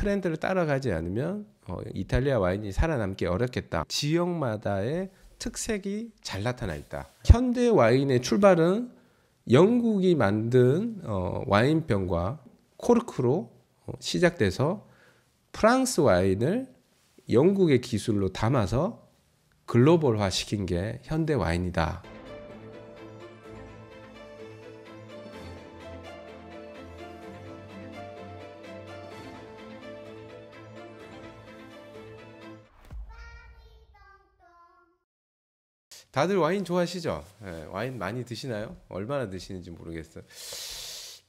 트렌드를 따라가지 않으면 이탈리아 와인이 살아남기 어렵겠다. 지역마다의 특색이 잘 나타나 있다. 현대 와인의 출발은 영국이 만든 와인병과 코르크로 시작돼서 프랑스 와인을 영국의 기술로 담아서 글로벌화 시킨 게 현대 와인이다. 다들 와인 좋아하시죠? 네, 와인 많이 드시나요? 얼마나 드시는지 모르겠어요.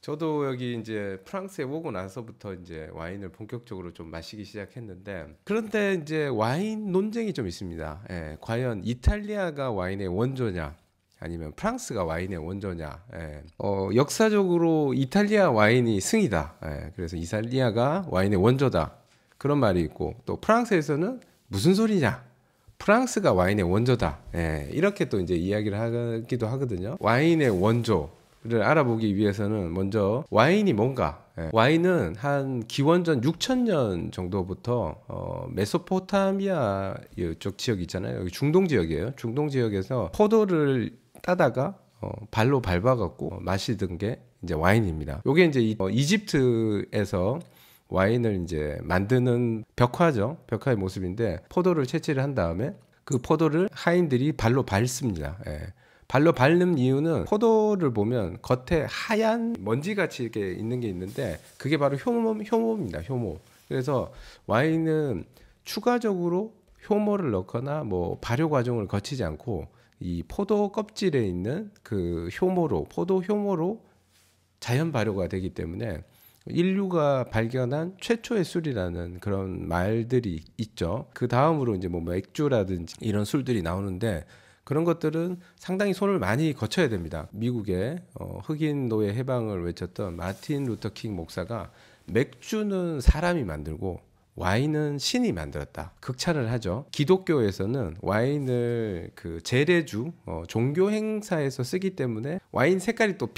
저도 여기 이제 프랑스에 오고 나서부터 이제 와인을 본격적으로 좀 마시기 시작했는데, 그런데 이제 와인 논쟁이 좀 있습니다. 예, 과연 이탈리아가 와인의 원조냐, 아니면 프랑스가 와인의 원조냐. 예. 역사적으로 이탈리아 와인이 승이다. 예, 그래서 이탈리아가 와인의 원조다. 그런 말이 있고, 또 프랑스에서는 무슨 소리냐? 프랑스가 와인의 원조다. 예, 이렇게 또 이제 이야기를 하기도 하거든요. 와인의 원조를 알아보기 위해서는 먼저 와인이 뭔가. 예, 와인은 한 기원전 6,000년 정도부터 메소포타미아 이쪽 지역 있잖아요. 여기 중동 지역이에요. 중동 지역에서 포도를 따다가 발로 밟아갖고 마시던 게 이제 와인입니다. 요게 이제 이집트에서 와인을 이제 만드는 벽화죠. 벽화의 모습인데, 포도를 채취를 한 다음에 그 포도를 하인들이 발로 밟습니다. 예. 발로 밟는 이유는 포도를 보면 겉에 하얀 먼지같이 이렇게 있는 게 있는데, 그게 바로 효모입니다. 효모. 그래서 와인은 추가적으로 효모를 넣거나 뭐 발효 과정을 거치지 않고 이 포도 껍질에 있는 그 효모로, 포도 효모로 자연 발효가 되기 때문에 인류가 발견한 최초의 술이라는 그런 말들이 있죠. 그 다음으로 이제 뭐 맥주라든지 이런 술들이 나오는데, 그런 것들은 상당히 손을 많이 거쳐야 됩니다. 미국의 흑인 노예 해방을 외쳤던 마틴 루터 킹 목사가 맥주는 사람이 만들고 와인은 신이 만들었다. 극찬을 하죠. 기독교에서는 와인을 그 제례주, 종교 행사에서 쓰기 때문에 와인 색깔이 또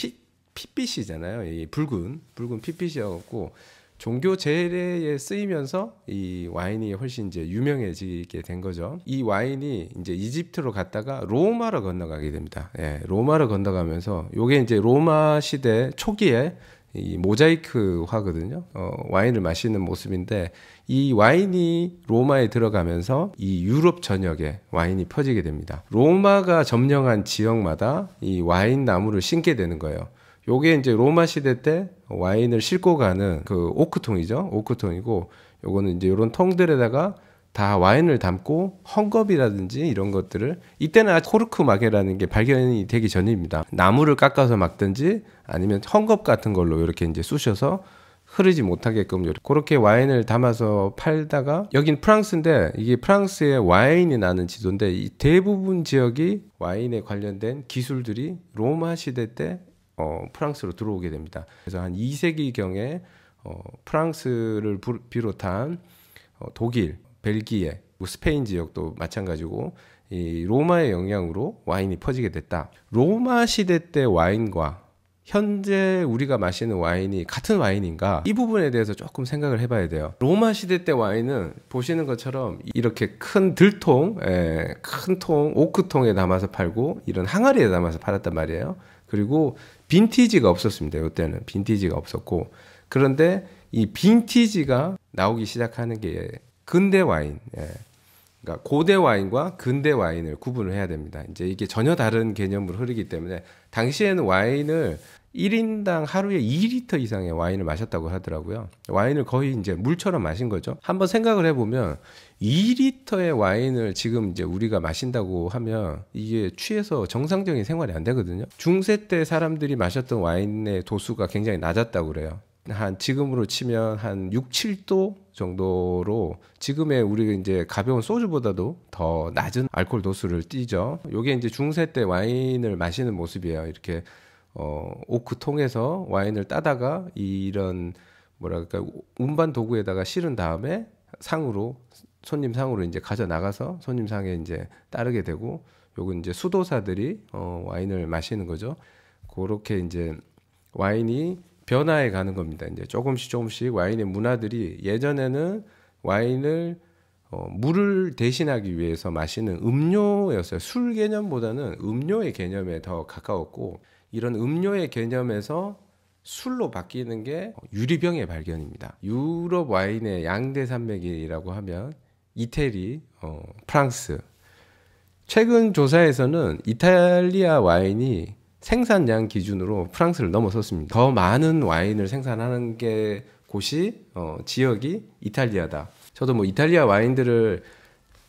핏빛이잖아요. 이 붉은 핏빛이어갖고 종교 제례에 쓰이면서 이 와인이 훨씬 이제 유명해지게 된 거죠. 이 와인이 이제 이집트로 갔다가 로마로 건너가게 됩니다. 예, 로마로 건너가면서 요게 이제 로마 시대 초기에 이 모자이크 화거든요. 와인을 마시는 모습인데, 이 와인이 로마에 들어가면서 이 유럽 전역에 와인이 퍼지게 됩니다. 로마가 점령한 지역마다 이 와인 나무를 심게 되는 거예요. 요게 이제 로마 시대 때 와인을 싣고 가는 그 오크통이죠. 오크통이고, 요거는 이제 요런 통들에다가 다 와인을 담고 헝겊이라든지 이런 것들을, 이때는 아직 코르크 마개라는 게 발견이 되기 전입니다. 나무를 깎아서 막든지 아니면 헝겊 같은 걸로 이렇게 이제 쑤셔서 흐르지 못하게끔 그렇게 와인을 담아서 팔다가, 여긴 프랑스인데 이게 프랑스의 와인이 나는 지도인데, 이 대부분 지역이 와인에 관련된 기술들이 로마 시대 때 프랑스로 들어오게 됩니다. 그래서 한 2세기경에 프랑스를 비롯한 독일, 벨기에, 스페인 지역도 마찬가지고 이 로마의 영향으로 와인이 퍼지게 됐다. 로마 시대 때 와인과 현재 우리가 마시는 와인이 같은 와인인가? 이 부분에 대해서 조금 생각을 해봐야 돼요. 로마 시대 때 와인은 보시는 것처럼 이렇게 큰 들통, 큰 통, 오크통에 담아서 팔고 이런 항아리에 담아서 팔았단 말이에요. 그리고 빈티지가 없었습니다. 이때는 빈티지가 없었고, 그런데 이 빈티지가 나오기 시작하는 게 근대 와인, 그러니까 고대 와인과 근대 와인을 구분을 해야 됩니다. 이제 이게 전혀 다른 개념으로 흐르기 때문에, 당시에는 와인을 1인당 하루에 2리터 이상의 와인을 마셨다고 하더라고요. 와인을 거의 이제 물처럼 마신 거죠. 한번 생각을 해보면 2리터의 와인을 지금 이제 우리가 마신다고 하면 이게 취해서 정상적인 생활이 안 되거든요. 중세 때 사람들이 마셨던 와인의 도수가 굉장히 낮았다고 그래요. 한 지금으로 치면 한 6, 7도 정도로, 지금의 우리 이제 가벼운 소주보다도 더 낮은 알코올 도수를 띠죠. 요게 이제 중세 때 와인을 마시는 모습이에요. 이렇게 오크통에서 와인을 따다가 이런 뭐랄까 운반 도구에다가 실은 다음에 손님 상으로 이제 가져 나가서 손님 상에 이제 따르게 되고, 요건 이제 수도사들이 와인을 마시는 거죠. 그렇게 이제 와인이 변화해 가는 겁니다. 이제 조금씩 와인의 문화들이 예전에는 와인을 물을 대신하기 위해서 마시는 음료였어요. 술 개념보다는 음료의 개념에 더 가까웠고 이런 음료의 개념에서 술로 바뀌는 게 유리병의 발견입니다. 유럽 와인의 양대 산맥이라고 하면 이태리, 프랑스. 최근 조사에서는 이탈리아 와인이 생산량 기준으로 프랑스를 넘어섰습니다. 더 많은 와인을 생산하는 게 곳이 지역이 이탈리아다. 저도 뭐 이탈리아 와인들을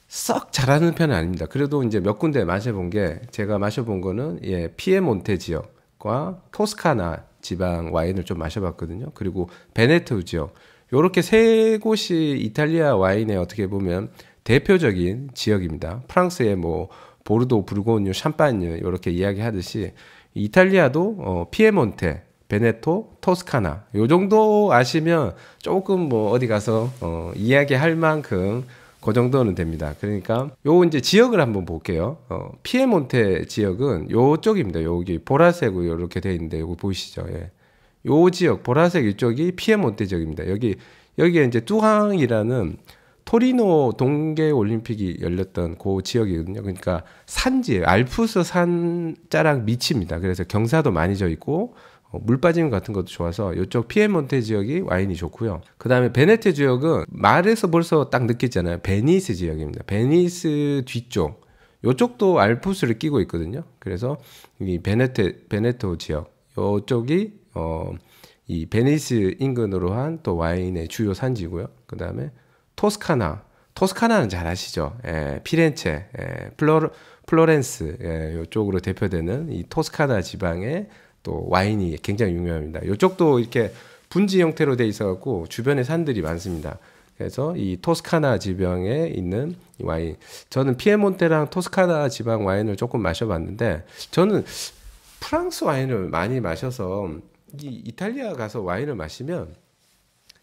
썩 잘하는 편은 아닙니다. 그래도 이제 몇 군데 마셔본 게 제가 마셔본 거는 피에몬테 지역과 토스카나 지방 와인을 좀 마셔봤거든요. 그리고 베네토 지역 요렇게 세 곳이 이탈리아 와인의 어떻게 보면 대표적인 지역입니다. 프랑스의 뭐 보르도, 부르고뉴, 샴파뉴 이렇게 이야기하듯이 이탈리아도 피에몬테, 베네토, 토스카나 요 정도 아시면 조금 뭐 어디 가서 이야기할 만큼 그 정도는 됩니다. 그러니까 요 이제 지역을 한번 볼게요. 피에몬테 지역은 요쪽입니다. 여기 보라색으로 이렇게 돼 있는데 요거 보이시죠? 예. 요 지역 보라색 이쪽이 피에몬테 지역입니다. 여기에 이제 뚜항이라는 토리노 동계 올림픽이 열렸던 그 지역이거든요. 그러니까 산지에 알프스 산자락 밑입니다. 그래서 경사도 많이 져 있고 물 빠짐 같은 것도 좋아서 이쪽 피에몬테 지역이 와인이 좋고요. 그 다음에 베네토 지역은 말에서 벌써 딱 느꼈잖아요. 베니스 지역입니다. 베니스 뒤쪽 이쪽도 알프스를 끼고 있거든요. 그래서 이 베네토 지역 이쪽이 이 베니스 인근으로 한 또 와인의 주요 산지고요. 그 다음에 토스카나는 잘 아시죠? 피렌체, 플로렌스 이쪽으로 대표되는 이 토스카나 지방의 또 와인이 굉장히 유명합니다. 이쪽도 이렇게 분지 형태로 돼 있어갖고 주변에 산들이 많습니다. 그래서 이 토스카나 지방에 있는 이 와인, 저는 피에몬테랑 토스카나 지방 와인을 조금 마셔봤는데 저는 프랑스 와인을 많이 마셔서 이 이탈리아 가서 와인을 마시면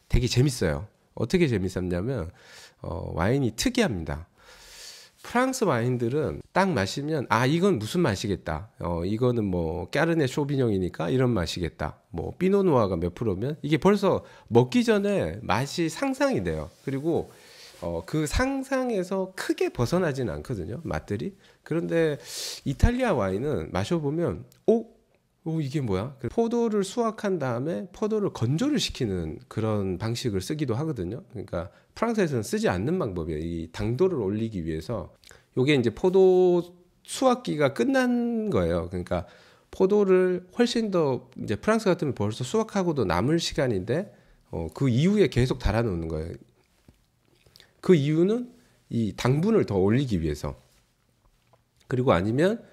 되게 재밌어요. 어떻게 재밌었냐면 와인이 특이합니다. 프랑스 와인들은 딱 마시면 이건 무슨 맛이겠다. 이거는 뭐 까르네 쇼비뇽이니까 이런 맛이겠다. 뭐 피노누아가 몇 프로면 이게 벌써 먹기 전에 맛이 상상이 돼요. 그리고 그 상상에서 크게 벗어나지는 않거든요. 맛들이. 그런데 이탈리아 와인은 마셔보면 이게 뭐야? 포도를 수확한 다음에 포도를 건조를 시키는 그런 방식을 쓰기도 하거든요. 그러니까 프랑스에서는 쓰지 않는 방법이에요. 이 당도를 올리기 위해서. 요게 이제 포도 수확기가 끝난 거예요. 그러니까 포도를 훨씬 더 이제 프랑스 같으면 벌써 수확하고도 남을 시간인데 그 이후에 계속 달아놓는 거예요. 그 이유는 이 당분을 더 올리기 위해서. 그리고 아니면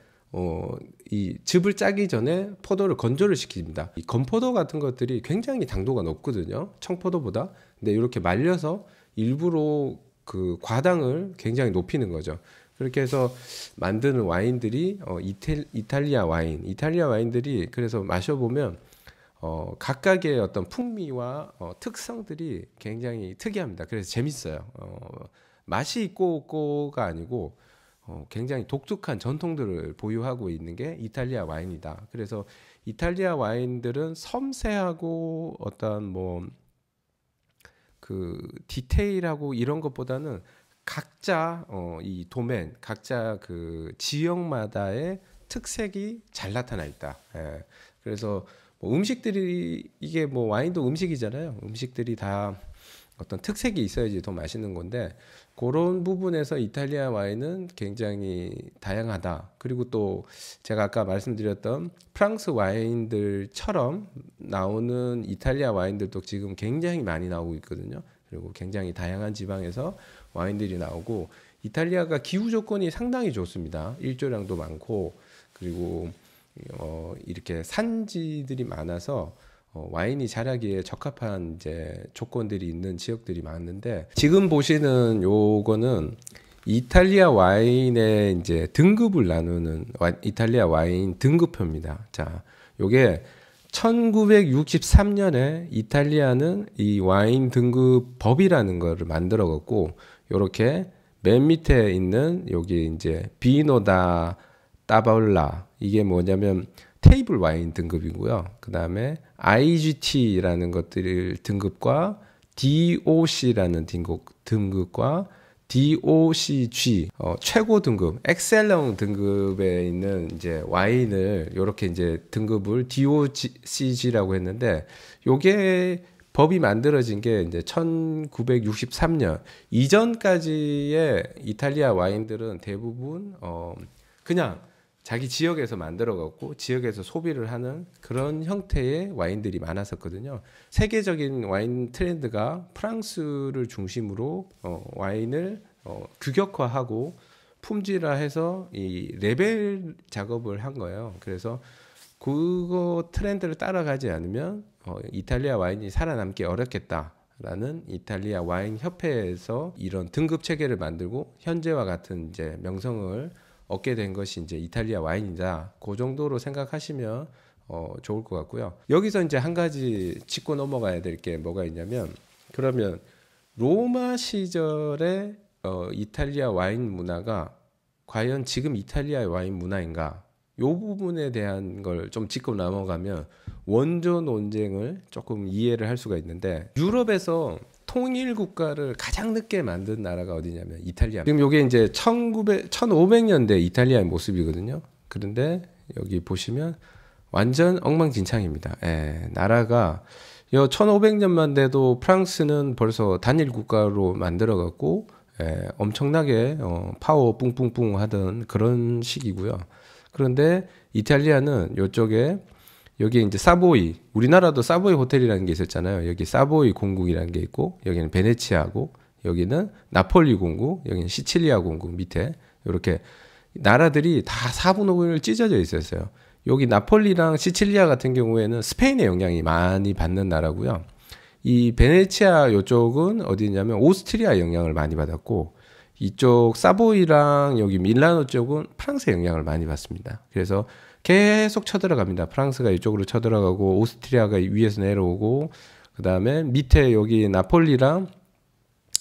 이 즙을 짜기 전에 포도를 건조를 시킵니다. 이 건포도 같은 것들이 굉장히 당도가 높거든요. 청포도보다. 근데 이렇게 말려서 일부러 그 과당을 굉장히 높이는 거죠. 그렇게 해서 만드는 와인들이 이탈리아 와인들이 그래서 마셔보면 각각의 어떤 풍미와 특성들이 굉장히 특이합니다. 그래서 재밌어요. 맛이 있고 없고가 아니고 굉장히 독특한 전통들을 보유하고 있는 게 이탈리아 와인이다. 그래서 이탈리아 와인들은 섬세하고 어떤 뭐 그 디테일하고 이런 것보다는 각자 이 도멘, 각자 그 지역마다의 특색이 잘 나타나 있다. 그래서 뭐 음식들이 이게 뭐 와인도 음식이잖아요. 음식들이 다 어떤 특색이 있어야지 더 맛있는 건데 그런 부분에서 이탈리아 와인은 굉장히 다양하다. 그리고 또 제가 아까 말씀드렸던 프랑스 와인들처럼 나오는 이탈리아 와인들도 지금 굉장히 많이 나오고 있거든요. 그리고 굉장히 다양한 지방에서 와인들이 나오고 이탈리아가 기후 조건이 상당히 좋습니다. 일조량도 많고 그리고 이렇게 산지들이 많아서 와인이 자라기에 적합한 이제 조건들이 있는 지역들이 많은데 지금 보시는 요거는 이탈리아 와인의 이제 등급을 나누는 이탈리아 와인 등급표입니다. 자, 요게 1963년에 이탈리아는 이 와인 등급 법이라는 거를 만들어 갖고 요렇게 맨 밑에 있는 여기 이제 비노다 따바울라 이게 뭐냐면 테이블 와인 등급이고요. 그 다음에 IGT라는 것들 등급과 DOC라는 등급과 DOCG 최고 등급, 엑셀런 등급에 있는 이제 와인을 이렇게 이제 등급을 DOCG라고 했는데, 요게 법이 만들어진 게 이제 1963년 이전까지의 이탈리아 와인들은 대부분 그냥 자기 지역에서 만들어 갖고 지역에서 소비를 하는 그런 형태의 와인들이 많았었거든요. 세계적인 와인 트렌드가 프랑스를 중심으로 와인을 규격화하고 품질화해서 이 레벨 작업을 한 거예요. 그래서 그거 트렌드를 따라가지 않으면 이탈리아 와인이 살아남기 어렵겠다라는 이탈리아 와인 협회에서 이런 등급 체계를 만들고 현재와 같은 이제 명성을 얻게 된 것이 이제 이탈리아 와인이다. 그 정도로 생각하시면 좋을 것 같고요. 여기서 이제 한 가지 짚고 넘어가야 될 게 뭐가 있냐면, 그러면 로마 시절의 이탈리아 와인 문화가 과연 지금 이탈리아 와인 문화인가? 요 부분에 대한 걸 좀 짚고 넘어가면 원조 논쟁을 조금 이해를 할 수가 있는데, 유럽에서 통일 국가를 가장 늦게 만든 나라가 어디냐면 이탈리아. 지금 이게 이제 1500년대 이탈리아의 모습이거든요. 그런데 여기 보시면 완전 엉망진창입니다. 나라가 1500년만 돼도 프랑스는 벌써 단일 국가로 만들어 갖고 엄청나게 파워 뿡뿡뿡 하던 그런 시기고요. 그런데 이탈리아는 요쪽에 여기 이제 사보이, 우리나라도 사보이 호텔이라는 게 있었잖아요. 여기 사보이 공국이라는 게 있고, 여기는 베네치아고, 여기는 나폴리 공국, 여기는 시칠리아 공국 밑에 이렇게 나라들이 다 4분 5분을 찢어져 있었어요. 여기 나폴리랑 시칠리아 같은 경우에는 스페인의 영향이 많이 받는 나라고요. 이 베네치아 이쪽은 어디냐면 오스트리아 영향을 많이 받았고, 이쪽 사보이랑 여기 밀라노 쪽은 프랑스의 영향을 많이 받습니다. 그래서 계속 쳐들어갑니다. 프랑스가 이쪽으로 쳐들어가고 오스트리아가 위에서 내려오고, 그 다음에 밑에 여기 나폴리랑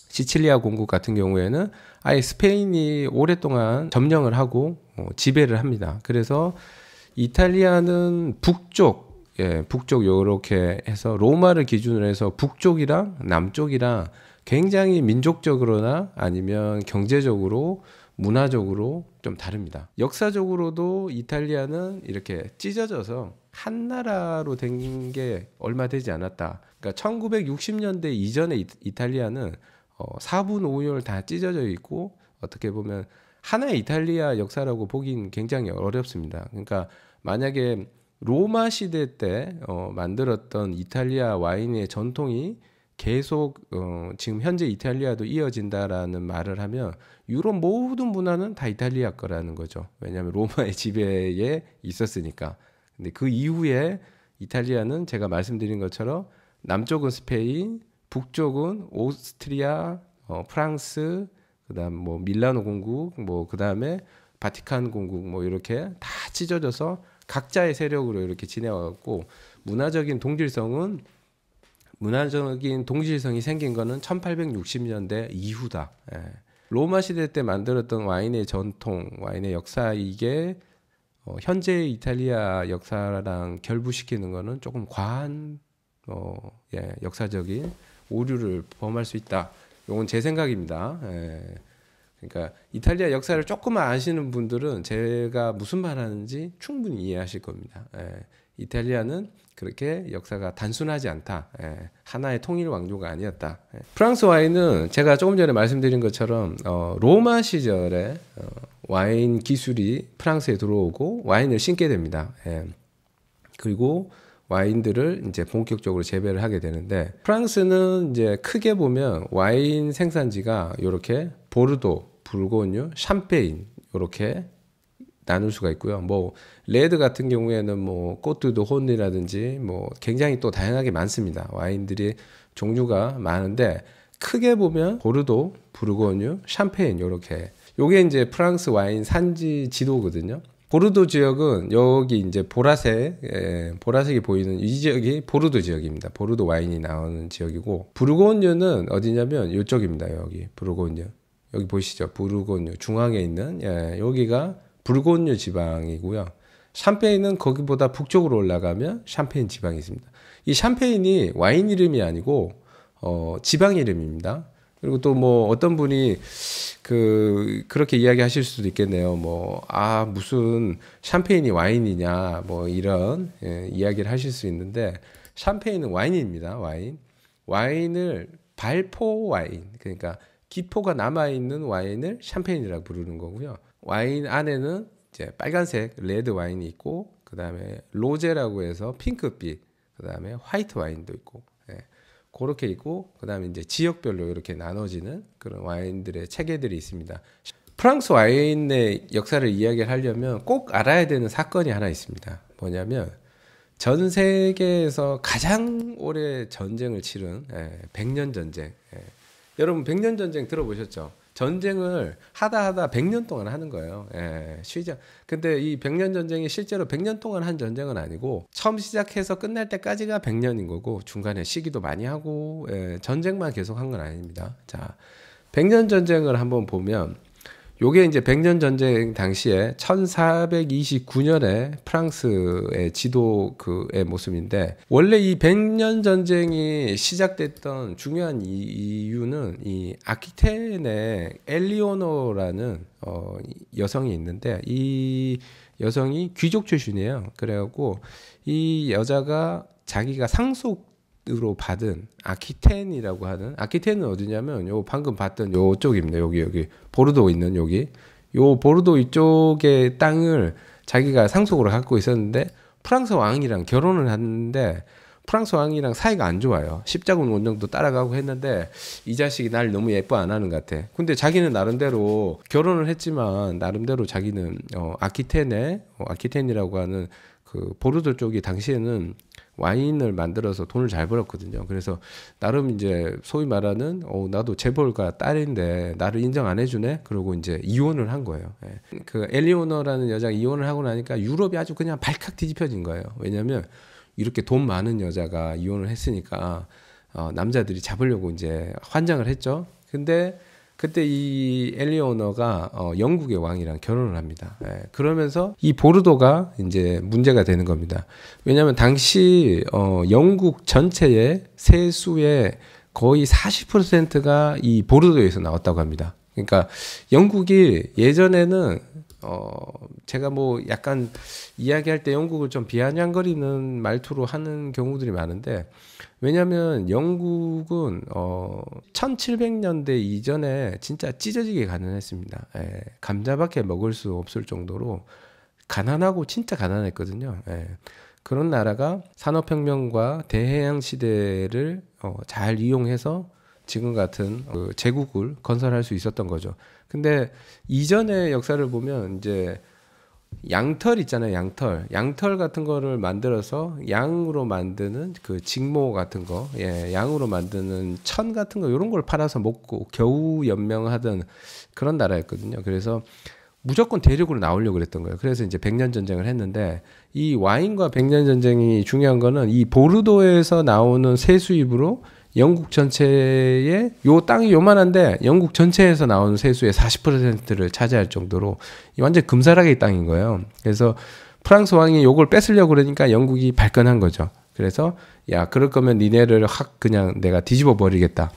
시칠리아 공국 같은 경우에는 아예 스페인이 오랫동안 점령을 하고 지배를 합니다. 그래서 이탈리아는 북쪽 요렇게 해서 로마를 기준으로 해서 북쪽이랑 남쪽이랑 굉장히 민족적으로나 아니면 경제적으로 문화적으로 좀 다릅니다. 역사적으로도 이탈리아는 이렇게 찢어져서 한 나라로 된 게 얼마 되지 않았다. 그러니까 1960년대 이전의 이탈리아는 4분 5열 다 찢어져 있고, 어떻게 보면 하나의 이탈리아 역사라고 보긴 굉장히 어렵습니다. 그러니까 만약에 로마 시대 때 만들었던 이탈리아 와인의 전통이 계속 지금 현재 이탈리아도 이어진다라는 말을 하면 유럽 모든 문화는 다 이탈리아 거라는 거죠. 왜냐하면 로마의 지배에 있었으니까. 근데 그 이후에 이탈리아는 제가 말씀드린 것처럼 남쪽은 스페인, 북쪽은 오스트리아, 프랑스, 그다음 뭐 밀라노 공국, 뭐 그다음에 바티칸 공국, 뭐 이렇게 다 찢어져서 각자의 세력으로 이렇게 지내와갖고 문화적인 동질성이 생긴 거는 1860년대 이후다. 로마 시대 때 만들었던 와인의 전통, 와인의 역사, 이게 현재 이탈리아 역사랑 결부시키는 거는 조금 과한 역사적인 오류를 범할 수 있다. 이건 제 생각입니다. 그러니까 이탈리아 역사를 조금만 아시는 분들은 제가 무슨 말 하는지 충분히 이해하실 겁니다. 이탈리아는 그렇게 역사가 단순하지 않다. 하나의 통일 왕조가 아니었다. 프랑스 와인은 제가 조금 전에 말씀드린 것처럼 로마 시절에 와인 기술이 프랑스에 들어오고 와인을 신게 됩니다. 그리고 와인들을 이제 본격적으로 재배를 하게 되는데, 프랑스는 이제 크게 보면 와인 생산지가 이렇게 보르도, 부르고뉴, 샴페인 이렇게 나눌 수가 있고요. 뭐 레드 같은 경우에는 뭐 꼬뚜드 혼이라든지 뭐 굉장히 또 다양하게 많습니다. 와인들이 종류가 많은데, 크게 보면 보르도, 부르고뉴, 샴페인 이렇게, 요게 이제 프랑스 와인 산지 지도거든요. 보르도 지역은 여기 이제 보라색이 보이는 이 지역이 보르도 지역입니다. 보르도 와인이 나오는 지역이고, 부르고뉴는 어디냐면 이쪽입니다. 여기 부르고뉴, 여기 보이시죠? 부르고뉴 중앙에 있는 여기가 부르고뉴 지방이고요. 샴페인은 거기보다 북쪽으로 올라가면 샴페인 지방이 있습니다. 이 샴페인이 와인 이름이 아니고 지방 이름입니다. 그리고 또 뭐 어떤 분이 그렇게 이야기하실 수도 있겠네요. 뭐 무슨 샴페인이 와인이냐 뭐 이런 이야기를 하실 수 있는데, 샴페인은 와인입니다. 와인을 발포 와인, 그러니까 기포가 남아 있는 와인을 샴페인이라고 부르는 거고요. 와인 안에는 이제 빨간색 레드 와인이 있고, 그 다음에 로제라고 해서 핑크빛, 그 다음에 화이트 와인도 있고, 그렇게 있고, 그 다음에 이제 지역별로 이렇게 나눠지는 그런 와인들의 체계들이 있습니다. 프랑스 와인의 역사를 이야기를 하려면 꼭 알아야 되는 사건이 하나 있습니다. 뭐냐면 전 세계에서 가장 오래 전쟁을 치른 100년 전쟁. 여러분 100년 전쟁 들어보셨죠? 전쟁을 하다 100년 동안 하는 거예요. 쉬지. 근데 이 100년 전쟁이 실제로 100년 동안 한 전쟁은 아니고, 처음 시작해서 끝날 때까지가 100년인 거고, 중간에 시기도 많이 하고, 전쟁만 계속 한 건 아닙니다. 자, 100년 전쟁을 한번 보면, 요게 이제 100년 전쟁 당시에 1429년에 프랑스의 지도의 모습인데, 원래 이 100년 전쟁이 시작됐던 중요한 이유는 이 아키텐의 엘리오노라는 여성이 있는데, 이 여성이 귀족 출신이에요. 그래갖고 이 여자가 자기가 상속으로 받은 아키텐이라고 하는, 아키텐은 어디냐면 요 방금 봤던 요쪽입니다. 여기 보르도 있는 요 보르도 이쪽의 땅을 자기가 상속으로 갖고 있었는데, 프랑스 왕이랑 결혼을 했는데 프랑스 왕이랑 사이가 안 좋아요. 십자군 원정도 따라가고 했는데 이 자식이 날 너무 예뻐 안 하는 것 같아. 근데 자기는 나름대로 결혼을 했지만 나름대로 자기는 아키텐이라고 하는 그 보르도 쪽이 당시에는 와인을 만들어서 돈을 잘 벌었거든요. 그래서 나름 이제 소위 말하는 나도 재벌가 딸인데 나를 인정 안 해주네. 그러고 이제 이혼을 한 거예요. 그 엘리오너라는 여자가 이혼을 하고 나니까 유럽이 아주 그냥 발칵 뒤집혀진 거예요. 왜냐하면 이렇게 돈 많은 여자가 이혼을 했으니까 남자들이 잡으려고 이제 환장을 했죠. 근데 그때 이 엘리오너가 영국의 왕이랑 결혼을 합니다. 그러면서 이 보르도가 이제 문제가 되는 겁니다. 왜냐하면 당시 영국 전체의 세수의 거의 40%가 이 보르도에서 나왔다고 합니다. 그러니까 영국이 예전에는 제가 뭐 약간 이야기할 때 영국을 좀 비아냥거리는 말투로 하는 경우들이 많은데, 왜냐하면 영국은 1700년대 이전에 진짜 찢어지게 가난했습니다. 감자밖에 먹을 수 없을 정도로 가난하고 진짜 가난했거든요. 그런 나라가 산업혁명과 대해양 시대를 잘 이용해서 지금 같은 제국을 건설할 수 있었던 거죠. 근데 이전의 역사를 보면 이제 양털 있잖아요. 양털 같은 거를 만들어서 양으로 만드는 그 직모 같은 거, 양으로 만드는 천 같은 거, 이런 걸 팔아서 먹고 겨우 연명하던 그런 나라였거든요. 그래서 무조건 대륙으로 나오려고 그랬던 거예요. 그래서 이제 100년 전쟁을 했는데, 이 와인과 100년 전쟁이 중요한 거는 이 보르도에서 나오는 세수입으로 영국 전체의 요 땅이 요만한데 영국 전체에서 나오는 세수의 40%를 차지할 정도로 완전 금사라기 땅인 거예요. 그래서 프랑스 왕이 요걸 뺏으려고 그러니까 영국이 발끈한 거죠. 그래서 야, 그럴 거면 니네를 확 그냥 내가 뒤집어 버리겠다.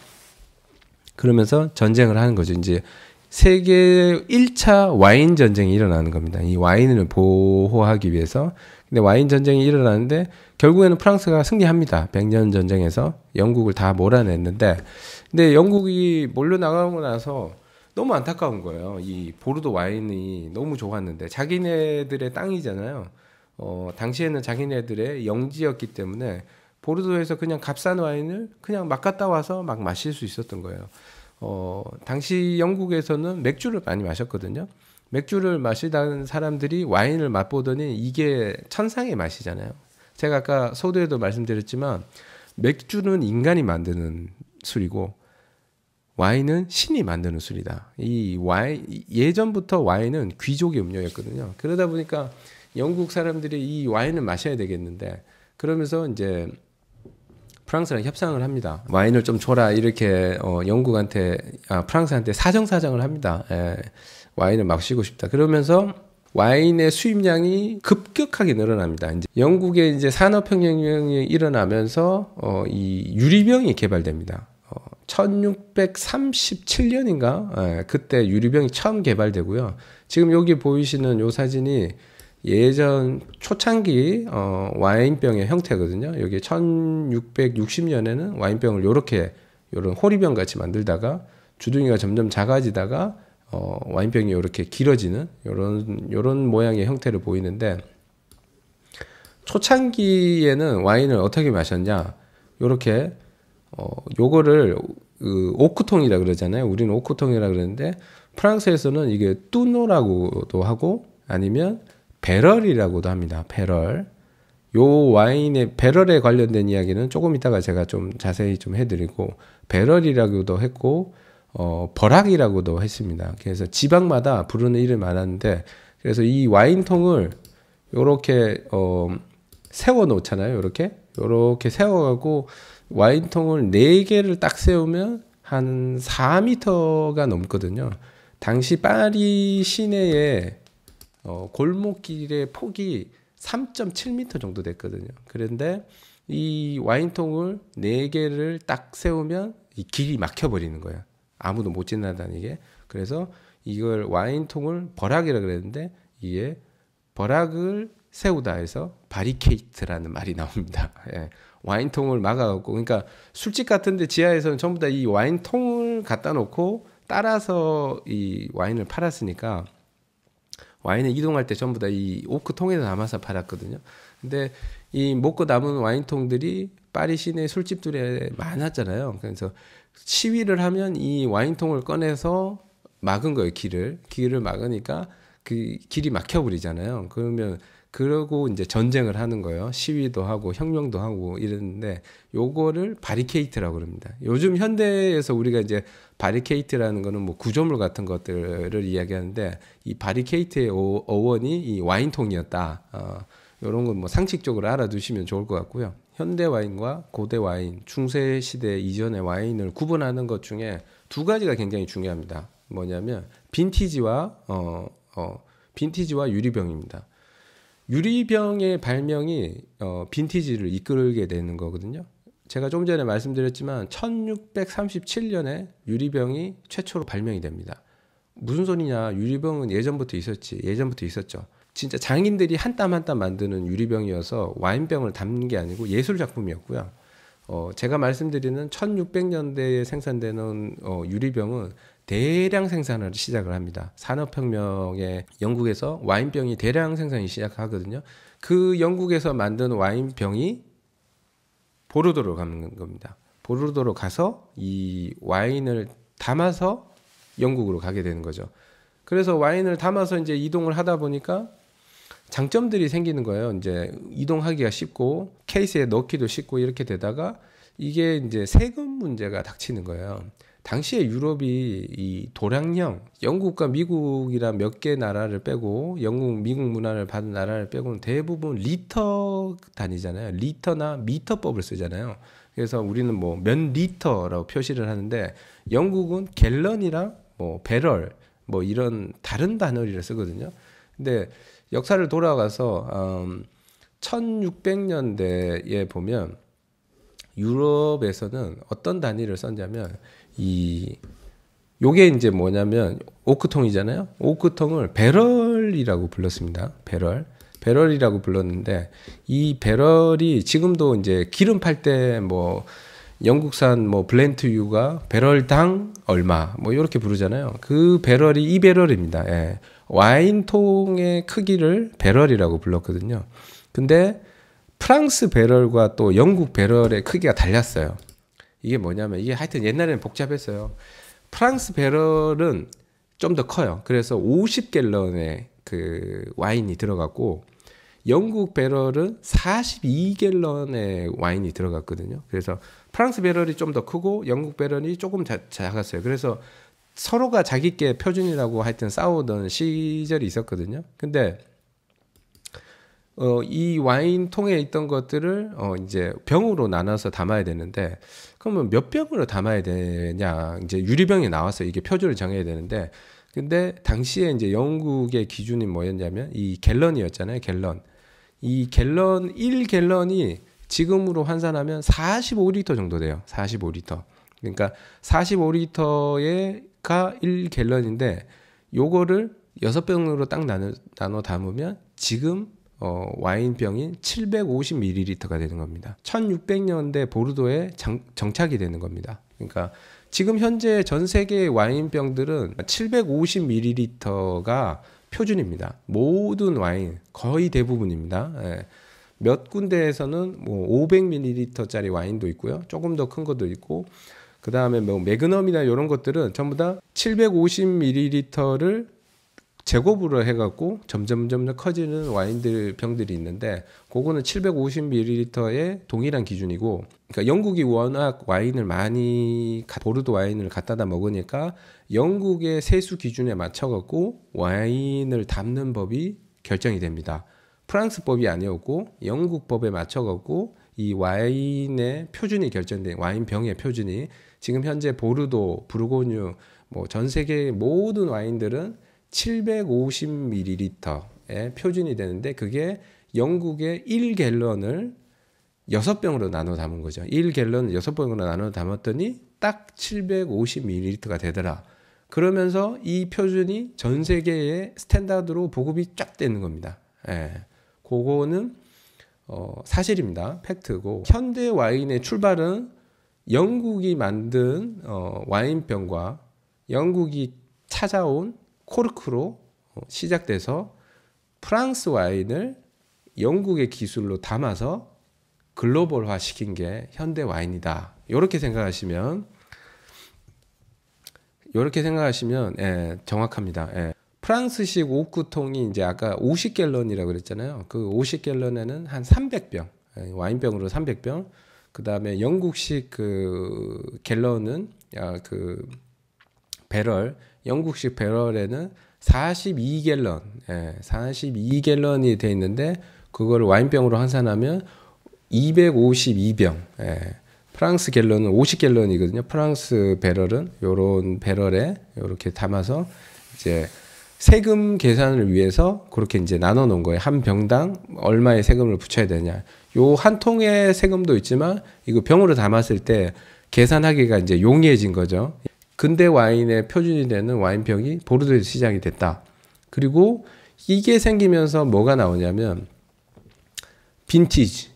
그러면서 전쟁을 하는 거죠. 이제 세계 1차 와인 전쟁이 일어나는 겁니다. 이 와인을 보호하기 위해서. 근데 와인 전쟁이 일어나는데 결국에는 프랑스가 승리합니다. 100년 전쟁에서 영국을 다 몰아냈는데, 근데 영국이 몰려나가고 나서 너무 안타까운 거예요. 이 보르도 와인이 너무 좋았는데 자기네들의 땅이잖아요. 당시에는 자기네들의 영지였기 때문에 보르도에서 그냥 값싼 와인을 그냥 막 갖다 와서 막 마실 수 있었던 거예요. 당시 영국에서는 맥주를 많이 마셨거든요. 맥주를 마시다는 사람들이 와인을 맛보더니 이게 천상의 맛이잖아요. 제가 아까 서두에도 말씀드렸지만 맥주는 인간이 만드는 술이고 와인은 신이 만드는 술이다. 이 와인, 예전부터 와인은 귀족의 음료였거든요. 그러다 보니까 영국 사람들이 이 와인을 마셔야 되겠는데, 그러면서 이제 프랑스랑 협상을 합니다. 와인을 좀 줘라 이렇게 영국한테 프랑스한테 사정사정을 합니다. 와인을 마시고 싶다. 그러면서 와인의 수입량이 급격하게 늘어납니다. 이제 영국의 이제 산업혁명이 일어나면서 이 유리병이 개발됩니다. 1637년인가 그때 유리병이 처음 개발되고요. 지금 여기 보이시는 요 사진이 예전 초창기 와인병의 형태거든요. 여기 1660년에는 와인병을 요런 호리병 같이 만들다가 주둥이가 점점 작아지다가 와인병이 이렇게 길어지는 요런 모양의 형태를 보이는데, 초창기에는 와인을 어떻게 마셨냐, 요렇게 요거를 오크통이라 그러잖아요. 우리는 오크통이라 그러는데 프랑스에서는 이게 뚜노라고도 하고 아니면 배럴이라고도 합니다. 배럴. 요 와인의 배럴에 관련된 이야기는 조금 이따가 제가 좀 자세히 좀 해드리고, 배럴이라고도 했고 버락이라고도 했습니다. 그래서 지방마다 부르는 이름이 많았는데, 그래서 이 와인통을 요렇게 세워 놓잖아요. 요렇게 세워가고 와인통을 4개를 딱 세우면 한 4m가 넘거든요. 당시 파리 시내의 골목길의 폭이 3.7m 정도 됐거든요. 그런데 이 와인통을 4개를 딱 세우면 이 길이 막혀버리는 거예요. 아무도 못 지나다니게. 그래서 이걸 와인통을 버락이라 그랬는데, 이게 버락을 세우다 해서 바리케이트라는 말이 나옵니다. 예. 와인통을 막아갖고, 그러니까 술집 같은데 지하에서는 전부 다 이 와인통을 갖다 놓고 따라서 이 와인을 팔았으니까 와인을 이동할 때 전부 다 이 오크통에서 담아서 팔았거든요. 근데 이 먹고 남은 와인통들이 파리 시내 술집들에 많았잖아요. 그래서 시위를 하면 이 와인통을 꺼내서 막은 거예요. 길을 막으니까 그 길이 막혀버리잖아요. 그러고 이제 전쟁을 하는 거예요. 시위도 하고 혁명도 하고 이랬는데, 요거를 바리케이트라고 그럽니다. 요즘 현대에서 우리가 이제 바리케이트라는 거는 뭐 구조물 같은 것들을 이야기하는데, 이 바리케이트의 어원이 이 와인통이었다. 요런 건 뭐 상식적으로 알아두시면 좋을 것 같고요. 현대 와인과 고대 와인, 중세 시대 이전의 와인을 구분하는 것 중에 2가지가 굉장히 중요합니다. 뭐냐면 빈티지와 유리병입니다. 유리병의 발명이 빈티지를 이끌게 되는 거거든요. 제가 좀 전에 말씀드렸지만 1637년에 유리병이 최초로 발명이 됩니다. 무슨 소리냐, 유리병은 예전부터 있었죠. 진짜 장인들이 한 땀 한 땀 만드는 유리병이어서 와인병을 담는 게 아니고 예술 작품이었고요. 제가 말씀드리는 1600년대에 생산되는 유리병은 대량 생산을 시작을 합니다. 산업혁명에 영국에서 와인병이 대량 생산이 시작하거든요. 그 영국에서 만든 와인병이 보르도로 가는 겁니다. 보르도로 가서 이 와인을 담아서 영국으로 가게 되는 거죠. 그래서 와인을 담아서 이제 이동을 하다 보니까 장점들이 생기는 거예요. 이제 이동하기가 쉽고 케이스에 넣기도 쉽고 이렇게 되다가 이게 이제 세금 문제가 닥치는 거예요. 당시에 유럽이 이 도량형, 영국과 미국이란 몇 개 나라를 빼고, 영국, 미국 문화를 받은 나라를 빼고는 대부분 리터 단위잖아요. 리터나 미터법을 쓰잖아요. 그래서 우리는 뭐 몇 리터라고 표시를 하는데, 영국은 갤런이랑 뭐 배럴, 뭐 이런 다른 단어를 쓰거든요. 근데 역사를 돌아가서 1600년대에 보면 유럽에서는 어떤 단위를 썼냐면, 요게 이제 뭐냐면 오크통이잖아요. 오크통을 배럴이라고 불렀습니다. 배럴이라고 불렀는데, 이 배럴이 지금도 이제 기름 팔 때 뭐 영국산 뭐 블렌트유가 배럴당 얼마 뭐 이렇게 부르잖아요. 그 배럴이 이 배럴입니다. 예. 와인통의 크기를 배럴이라고 불렀거든요. 근데 프랑스 배럴과 또 영국 배럴의 크기가 달랐어요. 이게 뭐냐면, 이게 하여튼 옛날에는 복잡했어요. 프랑스 배럴은 좀 더 커요. 그래서 50갤런의 그 와인이 들어갔고, 영국 배럴은 42갤런의 와인이 들어갔거든요. 그래서 프랑스 배럴이 좀 더 크고 영국 배럴이 조금 작았어요. 그래서 서로가 자기께 표준이라고 하여튼 싸우던 시절이 있었거든요. 근데 이 와인 통에 있던 것들을 이제 병으로 나눠서 담아야 되는데, 그러면 몇 병으로 담아야 되냐, 이제 유리병이 나와서 이게 표준을 정해야 되는데, 근데 당시에 이제 영국의 기준이 뭐였냐면 이 갤런이었잖아요. 갤런. 이 갤런 1갤런이 지금으로 환산하면 45리터 정도 돼요. 45리터. 그러니까 45리터가 1갤런인데 요거를 6병으로 딱 나눠 담으면 지금 와인병인 750ml가 되는 겁니다. 1600년대 보르도에 정착이 되는 겁니다. 그러니까 지금 현재 전 세계 와인병들은 750ml가 표준입니다. 모든 와인 거의 대부분입니다. 예. 몇 군데에서는 뭐 500ml짜리 와인도 있고요. 조금 더 큰 것도 있고, 그 다음에 뭐 매그넘이나 이런 것들은 전부 다 750ml를 제곱으로 해갖고 점점 커지는 와인들 병들이 있는데, 그거는 750ml의 동일한 기준이고, 그러니까 영국이 워낙 와인을 많이 보르도 와인을 갖다다 먹으니까 영국의 세수 기준에 맞춰갖고 와인을 담는 법이 결정이 됩니다. 프랑스 법이 아니었고 영국 법에 맞춰갖고 이 와인의 표준이 결정된, 와인병의 표준이 지금 현재 보르도, 부르고뉴, 뭐 전 세계의 모든 와인들은 750ml의 표준이 되는데, 그게 영국의 1갤런을 6병으로 나눠 담은 거죠. 1갤런을 6병으로 나눠 담았더니 딱 750ml가 되더라. 그러면서 이 표준이 전 세계의 스탠다드로 보급이 쫙 되는 겁니다. 예. 그거는 사실입니다. 팩트고, 현대 와인의 출발은 영국이 만든 와인병과 영국이 찾아온 코르크로 시작돼서 프랑스 와인을 영국의 기술로 담아서 글로벌화 시킨 게 현대 와인이다. 이렇게 생각하시면 예, 정확합니다. 예. 프랑스식 오크통이 이제 아까 50갤런이라고 그랬잖아요. 그 50갤런에는 한 300병, 예, 와인병으로 300병. 그 다음에 영국식 그 갤런은 그 배럴, 영국식 배럴에는 42갤런, 예, 42갤런이 돼 있는데, 그걸 와인병으로 환산하면 252병. 예. 프랑스 갤런은 50갤런이거든요. 프랑스 배럴은 요런 배럴에 이렇게 담아서 이제 세금 계산을 위해서 그렇게 이제 나눠 놓은 거예요. 한 병당 얼마의 세금을 붙여야 되냐. 요 한 통의 세금도 있지만 이거 병으로 담았을 때 계산하기가 이제 용이해진 거죠. 근대 와인의 표준이 되는 와인병이 보르도에서 시작이 됐다. 그리고 이게 생기면서 뭐가 나오냐면 빈티지.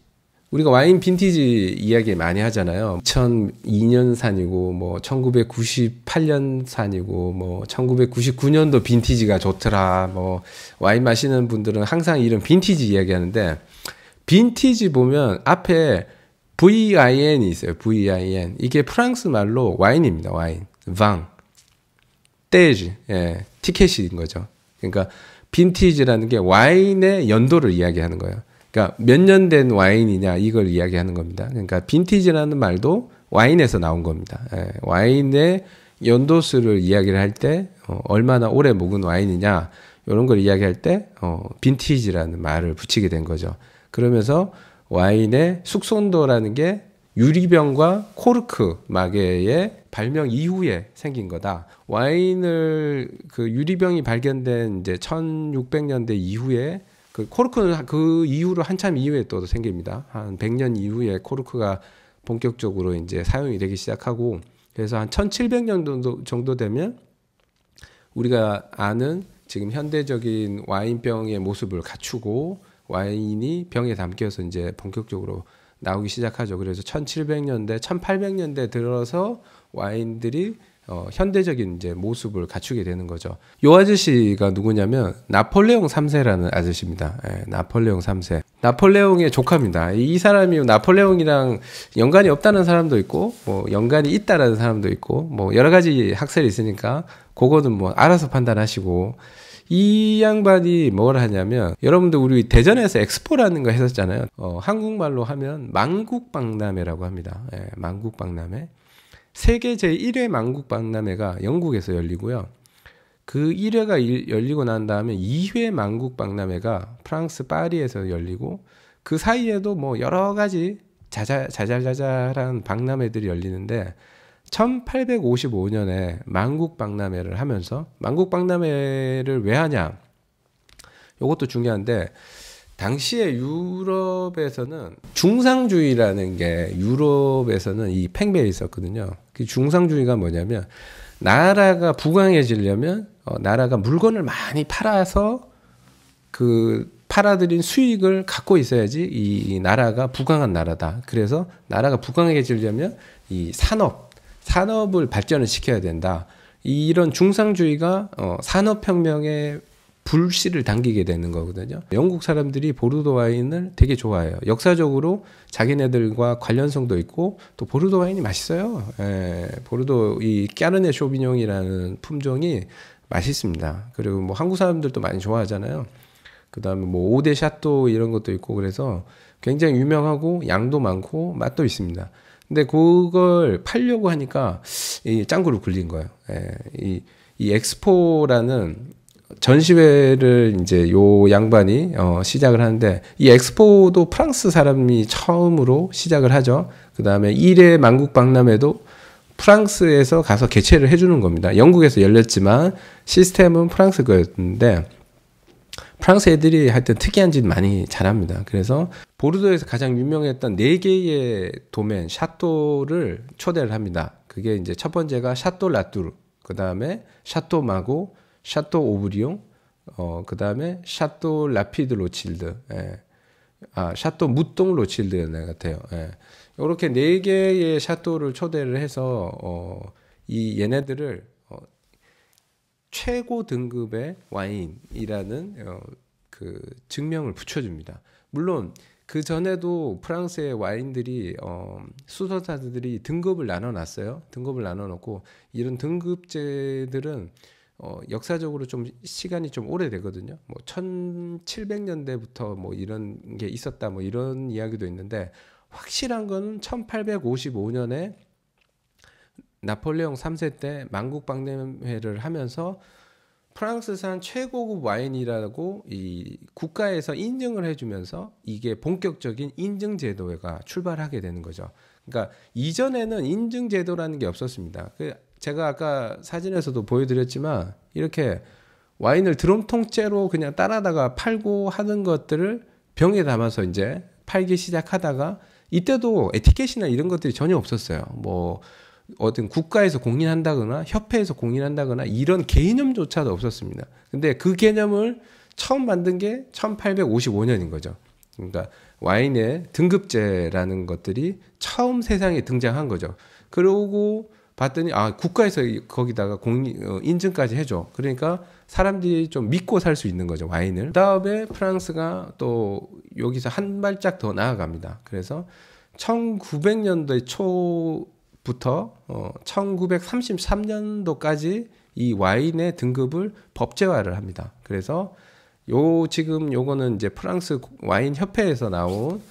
우리가 와인 빈티지 이야기 많이 하잖아요. 2002년산이고 뭐 1998년산이고 뭐 1999년도 빈티지가 좋더라. 뭐 와인 마시는 분들은 항상 이런 빈티지 이야기하는데, 빈티지 보면 앞에 VIN이 있어요. VIN. 이게 프랑스 말로 와인입니다. 와인. 방. 떼지. 예. 티켓인 거죠. 그러니까 빈티지라는 게 와인의 연도를 이야기하는 거예요. 그러니까 몇 년 된 와인이냐 이걸 이야기하는 겁니다. 그러니까 빈티지라는 말도 와인에서 나온 겁니다. 예, 와인의 연도수를 이야기를 할 때 얼마나 오래 묵은 와인이냐 이런 걸 이야기할 때 빈티지라는 말을 붙이게 된 거죠. 그러면서 와인의 숙성도라는 게 유리병과 코르크 마개의 발명 이후에 생긴 거다. 와인을 그 유리병이 발견된 이제 1600년대 이후에, 그 코르크는 그 이후로 한참 이후에 또 생깁니다. 한 100년 이후에 코르크가 본격적으로 이제 사용이 되기 시작하고, 그래서 한 1700년 정도 되면 우리가 아는 지금 현대적인 와인병의 모습을 갖추고 와인이 병에 담겨서 이제 본격적으로 나오기 시작하죠. 그래서 1700년대, 1800년대 들어서 와인들이 현대적인 이제 모습을 갖추게 되는 거죠. 요 아저씨가 누구냐면 나폴레옹 3세라는 아저씨입니다. 예, 나폴레옹 3세. 나폴레옹의 조카입니다. 이 사람이 나폴레옹이랑 연관이 없다는 사람도 있고, 뭐 연관이 있다라는 사람도 있고, 뭐 여러 가지 학설이 있으니까 그거는 뭐 알아서 판단하시고, 이 양반이 뭘 하냐면, 여러분들 우리 대전에서 엑스포라는 거 했었잖아요. 한국말로 하면 만국박람회라고 합니다. 예, 만국박람회. 세계 제1회 만국박람회가 영국에서 열리고요. 그 1회가 열리고 난 다음에 2회 만국박람회가 프랑스 파리에서 열리고, 그 사이에도 뭐 여러 가지 자잘자잘한 박람회들이 열리는데, 1855년에 만국박람회를 하면서, 만국박람회를 왜 하냐? 이것도 중요한데, 당시에 유럽에서는 중상주의라는 게 유럽에서는 이 팽배해 있었거든요. 그 중상주의가 뭐냐면, 나라가 부강해지려면 나라가 물건을 많이 팔아서 그 팔아들인 수익을 갖고 있어야지 이 나라가 부강한 나라다. 그래서 나라가 부강해지려면 이 산업을 발전을 시켜야 된다. 이런 중상주의가 산업혁명의 불씨를 당기게 되는 거거든요. 영국 사람들이 보르도 와인을 되게 좋아해요. 역사적으로 자기네들과 관련성도 있고 또 보르도 와인이 맛있어요. 보르도 이 까르네 쇼비뇽이라는 품종이 맛있습니다. 그리고 뭐 한국 사람들도 많이 좋아하잖아요. 그다음에 뭐 오데 샤또 이런 것도 있고 그래서 굉장히 유명하고 양도 많고 맛도 있습니다. 근데 그걸 팔려고 하니까 이 짱구를 굴린 거예요. 이 엑스포라는 전시회를 이제 요 양반이 시작을 하는데, 이 엑스포도 프랑스 사람이 처음으로 시작을 하죠. 그 다음에 1회 만국박람회도 프랑스에서 가서 개최를 해주는 겁니다. 영국에서 열렸지만 시스템은 프랑스 거였는데, 프랑스 애들이 하여튼 특이한 짓 많이 잘합니다. 그래서 보르도에서 가장 유명했던 4개의 도멘, 샤또를 초대를 합니다. 그게 이제 첫 번째가 샤또 라뚜르, 그 다음에 샤또 마고, 샤또 오브리옹, 그 다음에 샤또 라피드 로칠드, 샤또 무똥 로칠드였는 것 같아요. 이렇게 4개의 샤또를 초대를 해서 이 얘네들을 최고 등급의 와인이라는 그 증명을 붙여줍니다. 물론 그 전에도 프랑스의 와인들이 수도사들이 등급을 나눠놨어요. 등급을 나눠놓고 이런 등급제들은 역사적으로 좀 시간이 좀 오래되거든요. 뭐 1700년대부터 뭐 이런 게 있었다 뭐 이런 이야기도 있는데, 확실한 거는 1855년에 나폴레옹 3세 때 만국박람회를 하면서 프랑스산 최고급 와인이라고 이 국가에서 인증을 해주면서 이게 본격적인 인증 제도가 출발하게 되는 거죠. 그러니까 이전에는 인증 제도라는 게 없었습니다. 제가 아까 사진에서도 보여드렸지만 이렇게 와인을 드럼통째로 그냥 따라다가 팔고 하는 것들을 병에 담아서 이제 팔기 시작하다가, 이때도 에티켓이나 이런 것들이 전혀 없었어요. 뭐 어떤 국가에서 공인한다거나 협회에서 공인한다거나 이런 개념조차도 없었습니다. 근데 그 개념을 처음 만든 게 1855년인 거죠. 그러니까 와인의 등급제라는 것들이 처음 세상에 등장한 거죠. 그러고 봤더니 국가에서 거기다가 인증까지 해줘. 그러니까 사람들이 좀 믿고 살 수 있는 거죠, 와인을. 그다음에 프랑스가 또 여기서 한 발짝 더 나아갑니다. 그래서 1900년대 초부터 1933년도까지 이 와인의 등급을 법제화를 합니다. 그래서 지금 요거는 이제 프랑스 와인 협회에서 나온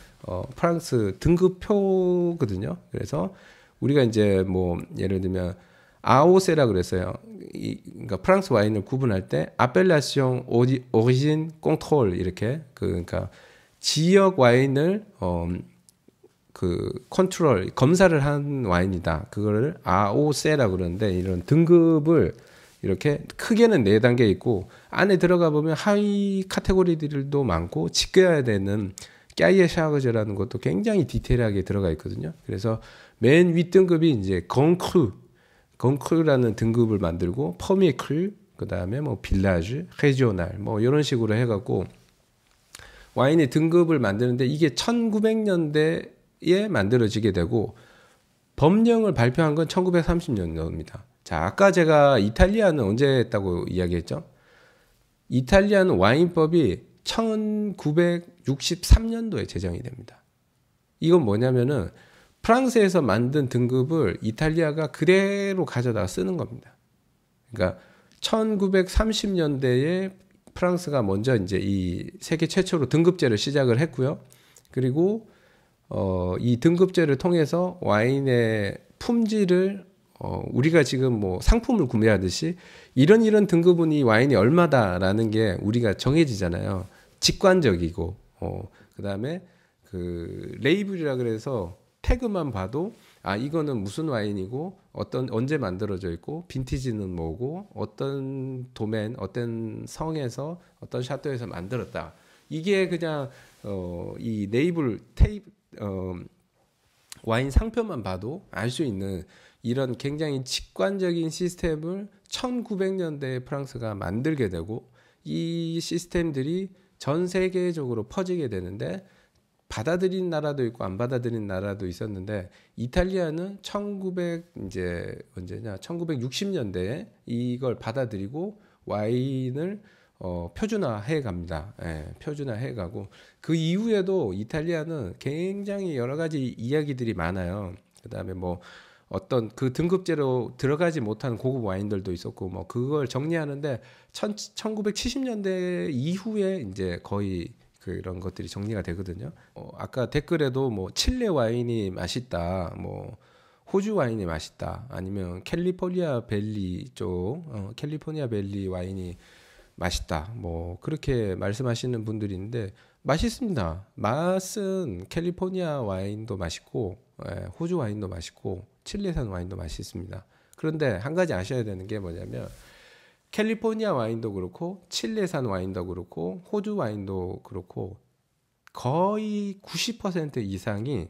프랑스 등급표거든요. 그래서 우리가 이제 뭐 예를 들면 아오세라 그랬어요. 그러니까 프랑스 와인을 구분할 때 아펠라시옹 오리진 꽁트롤 이렇게 그러니까 지역 와인을 컨트롤 검사를 한 와인이다. 그거를 아오세라 그러는데, 이런 등급을 이렇게 크게는 4단계 있고 안에 들어가 보면 하위 카테고리들도 많고 지켜야 되는 까이에 샤그제라는 것도 굉장히 디테일하게 들어가 있거든요. 그래서 맨 윗등급이 이제 건크라는 등급을 만들고 퍼미크루, 그다음에 뭐 빌라주, 레지오날 뭐 이런 식으로 해 갖고 와인의 등급을 만드는데, 이게 1900년대에 만들어지게 되고 법령을 발표한 건 1930년도입니다. 자, 아까 제가 이탈리아는 언제 했다고 이야기했죠? 이탈리아는 와인법이 1963년도에 제정이 됩니다. 이건 뭐냐면은 프랑스에서 만든 등급을 이탈리아가 그대로 가져다가 쓰는 겁니다. 그러니까 1930년대에 프랑스가 먼저 이제 이 세계 최초로 등급제를 시작을 했고요. 그리고 이 등급제를 통해서 와인의 품질을 우리가 지금 뭐 상품을 구매하듯이 이런 등급은 이 와인이 얼마다라는 게 우리가 정해지잖아요. 직관적이고 그다음에 그 레이블이라 그래서 태그만 봐도 아 이거는 무슨 와인이고 어떤 언제 만들어져 있고 빈티지는 뭐고 어떤 도멘 어떤 성에서 어떤 샤또에서 만들었다. 이게 그냥 이 네이블 테이프 와인 상표만 봐도 알 수 있는 이런 굉장히 직관적인 시스템을 1900년대에 프랑스가 만들게 되고 이 시스템들이 전 세계적으로 퍼지게 되는데 받아들인 나라도 있고 안 받아들인 나라도 있었는데 이탈리아는 1900 이제 언제냐 1960년대에 이걸 받아들이고 와인을 표준화해 갑니다. 예, 표준화해 가고 그 이후에도 이탈리아는 굉장히 여러 가지 이야기들이 많아요. 그다음에 뭐 어떤 그 등급제로 들어가지 못한 고급 와인들도 있었고 뭐 그걸 정리하는데 1970년대 이후에 이제 거의 그런 것들이 정리가 되거든요. 아까 댓글에도 뭐 칠레 와인이 맛있다, 뭐 호주 와인이 맛있다, 아니면 캘리포니아 밸리 쪽 캘리포니아 밸리 와인이 맛있다, 뭐 그렇게 말씀하시는 분들이 있는데 맛있습니다. 맛은 캘리포니아 와인도 맛있고 호주 와인도 맛있고 칠레산 와인도 맛있습니다. 그런데 한 가지 아셔야 되는 게 뭐냐면 캘리포니아 와인도 그렇고 칠레산 와인도 그렇고 호주 와인도 그렇고 거의 90% 이상이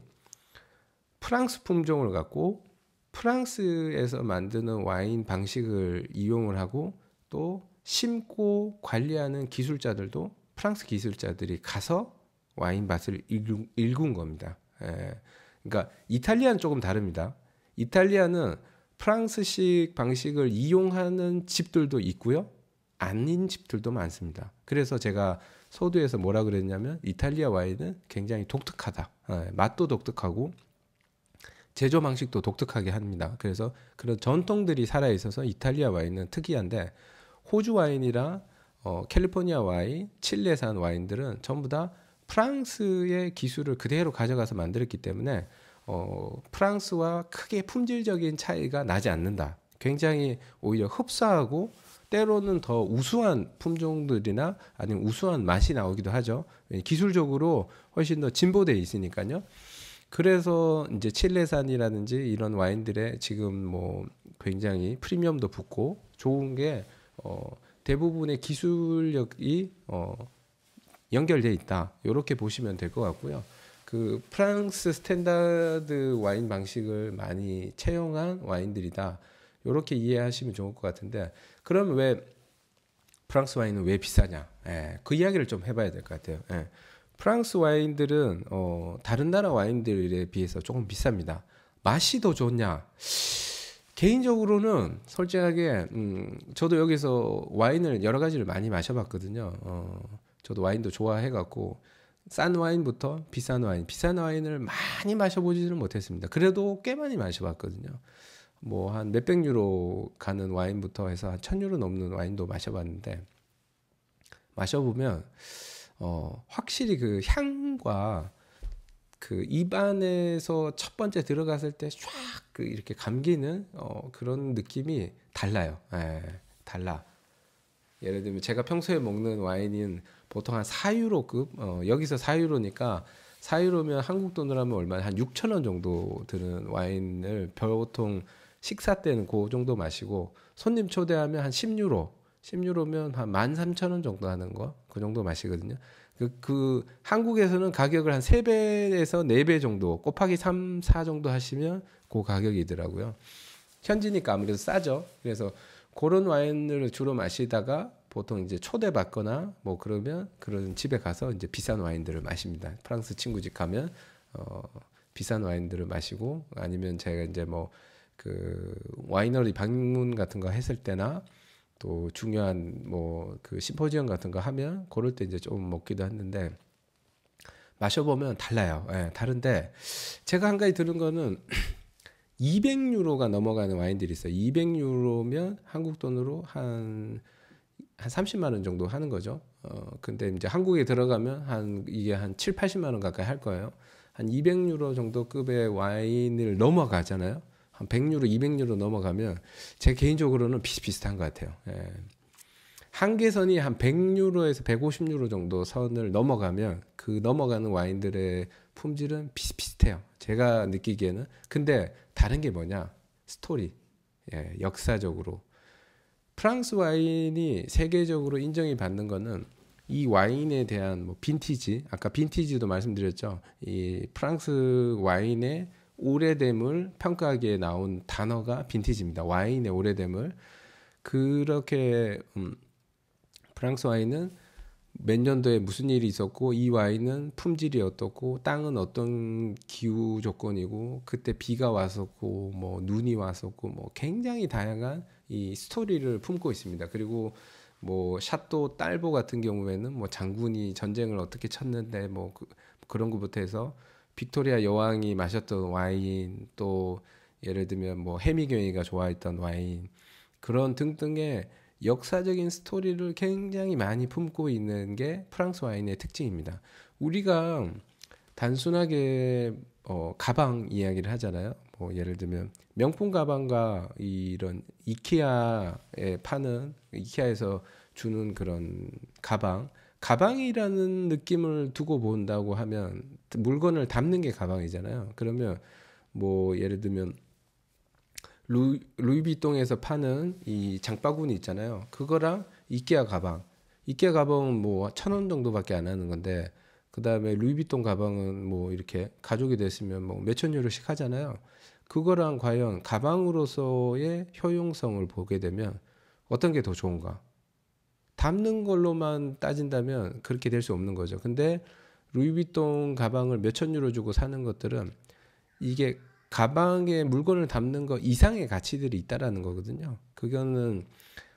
프랑스 품종을 갖고 프랑스에서 만드는 와인 방식을 이용을 하고 또 심고 관리하는 기술자들도 프랑스 기술자들이 가서 와인 밭을 일군 겁니다. 그러니까 이탈리아는 조금 다릅니다. 이탈리아는 프랑스식 방식을 이용하는 집들도 있고요. 아닌 집들도 많습니다. 그래서 제가 서두에서 뭐라 그랬냐면 이탈리아 와인은 굉장히 독특하다. 맛도 독특하고 제조 방식도 독특하게 합니다. 그래서 그런 전통들이 살아있어서 이탈리아 와인은 특이한데 호주 와인이랑 캘리포니아 와인, 칠레산 와인들은 전부 다 프랑스의 기술을 그대로 가져가서 만들었기 때문에 프랑스와 크게 품질적인 차이가 나지 않는다. 굉장히 오히려 흡사하고 때로는 더 우수한 품종들이나 아니면 우수한 맛이 나오기도 하죠. 기술적으로 훨씬 더 진보되어 있으니까요. 그래서 이제 칠레산이라든지 이런 와인들의 지금 뭐 굉장히 프리미엄도 붙고 좋은 게 대부분의 기술력이 연결돼 있다. 이렇게 보시면 될 것 같고요. 그 프랑스 스탠다드 와인 방식을 많이 채용한 와인들이다. 이렇게 이해하시면 좋을 것 같은데 그럼 왜 프랑스 와인은 왜 비싸냐? 그 이야기를 좀 해봐야 될 것 같아요. 프랑스 와인들은 다른 나라 와인들에 비해서 조금 비쌉니다. 맛이 더 좋냐? 개인적으로는 솔직하게 저도 여기서 와인을 여러 가지를 많이 마셔봤거든요. 저도 와인도 좋아해갖고 싼 와인부터 비싼 와인을 많이 마셔보지는 못했습니다. 그래도 꽤 많이 마셔봤거든요. 뭐 한 몇백 유로 가는 와인부터 해서 한 1000유로 넘는 와인도 마셔봤는데 마셔보면 확실히 그 향과 그 입안에서 첫 번째 들어갔을 때 쫙 그 이렇게 감기는 그런 느낌이 달라요. 달라. 예를 들면 제가 평소에 먹는 와인은 보통 한 4유로급 여기서 4유로니까 4유로면 한국 돈으로 하면 얼마나 한 6,000원 정도 드는 와인을 보통 식사 때는 그 정도 마시고 손님 초대하면 한 10유로면 한 13,000원 정도 하는 거 그 정도 마시거든요. 그 한국에서는 가격을 한 3배에서 4배 정도 곱하기 3, 4 정도 하시면 그 가격이더라고요. 현지니까 아무래도 싸죠. 그래서 그런 와인을 주로 마시다가 보통 이제 초대받거나 뭐 그러면 그런 집에 가서 이제 비싼 와인들을 마십니다. 프랑스 친구 집 가면 비싼 와인들을 마시고 아니면 제가 이제 뭐 그 와이너리 방문 같은 거 했을 때나 또 중요한 뭐 그 심포지엄 같은 거 하면 그럴 때 이제 좀 먹기도 했는데 마셔보면 달라요. 다른데 제가 한 가지 들은 거는 200유로가 넘어가는 와인들이 있어요. 200유로면 한국 돈으로 한 30만 원 정도 하는 거죠. 근데 이제 한국에 들어가면 이게 한 7, 80만 원 가까이 할 거예요. 한 200유로 정도 급의 와인을 넘어가잖아요. 한 100유로, 200유로 넘어가면 제 개인적으로는 비슷비슷한 것 같아요. 한계선이 한 100유로에서 150유로 정도 선을 넘어가면 그 넘어가는 와인들의 품질은 비슷비슷해요. 제가 느끼기에는. 근데 다른 게 뭐냐? 스토리. 예, 역사적으로. 프랑스 와인이 세계적으로 인정이 받는 거는 이 와인에 대한 뭐 빈티지, 아까 빈티지도 말씀드렸죠. 이 프랑스 와인의 오래됨을 평가하기에 나온 단어가 빈티지입니다. 와인의 오래됨을. 그렇게 프랑스 와인은 몇 년도에 무슨 일이 있었고 이 와인은 품질이 어떻고 땅은 어떤 기후 조건이고 그때 비가 왔었고 뭐 눈이 왔었고 뭐 굉장히 다양한 이 스토리를 품고 있습니다. 그리고 뭐 샤또 딸보 같은 경우에는 뭐 장군이 전쟁을 어떻게 쳤는데 뭐 그런 것부터 해서 빅토리아 여왕이 마셨던 와인, 또 예를 들면 뭐 해미경이가 좋아했던 와인, 그런 등등의 역사적인 스토리를 굉장히 많이 품고 있는 게 프랑스 와인의 특징입니다. 우리가 단순하게 가방 이야기를 하잖아요. 뭐 예를 들면 명품 가방과 이런 이케아에 파는, 이케아에서 주는 그런 가방이라는 느낌을 두고 본다고 하면 물건을 담는 게 가방이잖아요. 그러면 뭐 예를 들면 루이비통에서 파는 이 장바구니 있잖아요. 그거랑 이케아 가방은 뭐 1,000원 정도밖에 안 하는 건데, 그 다음에 루이비통 가방은 뭐 이렇게 가족이 됐으면 뭐 몇천 유로씩 하잖아요. 그거랑 과연 가방으로서의 효용성을 보게 되면 어떤 게 더 좋은가? 담는 걸로만 따진다면 그렇게 될 수 없는 거죠. 근데 루이비통 가방을 몇천 유로 주고 사는 것들은 이게 가방에 물건을 담는 거 이상의 가치들이 있다라는 거거든요. 그거는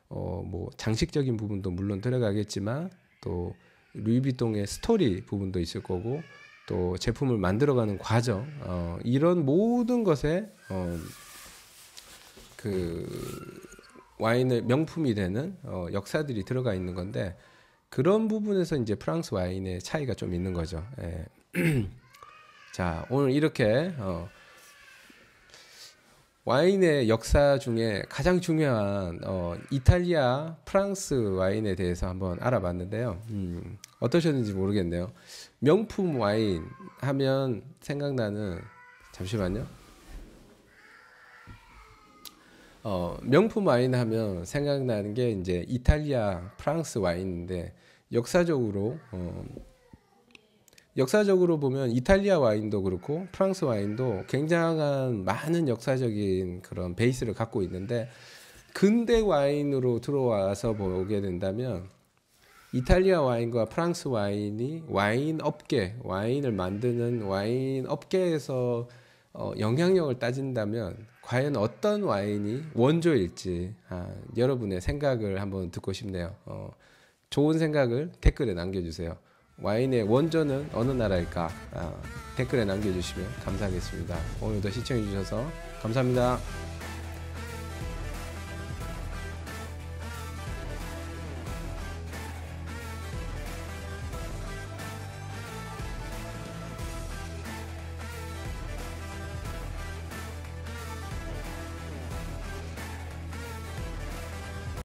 뭐 장식적인 부분도 물론 들어가겠지만 또 루이비통의 스토리 부분도 있을 거고 또 제품을 만들어가는 과정, 이런 모든 것에 그 와인의 명품이 되는 역사들이 들어가 있는 건데, 그런 부분에서 이제 프랑스 와인의 차이가 좀 있는 거죠. 예. 자, 오늘 이렇게 와인의 역사 중에 가장 중요한 이탈리아, 프랑스 와인에 대해서 한번 알아봤는데요. 어떠셨는지 모르겠네요. 명품 와인 하면 생각나는, 잠시만요. 명품 와인 하면 생각나는 게 이제 이탈리아, 프랑스 와인인데, 역사적으로 보면 이탈리아 와인도 그렇고 프랑스 와인도 굉장한 많은 역사적인 그런 베이스를 갖고 있는데, 근대 와인으로 들어와서 보게 된다면 이탈리아 와인과 프랑스 와인이 와인을 만드는 와인 업계에서 영향력을 따진다면 과연 어떤 와인이 원조일지 여러분의 생각을 한번 듣고 싶네요. 좋은 생각을 댓글에 남겨주세요. 와인의 원조는 어느 나라일까? 댓글에 남겨주시면 감사하겠습니다. 오늘도 시청해주셔서 감사합니다.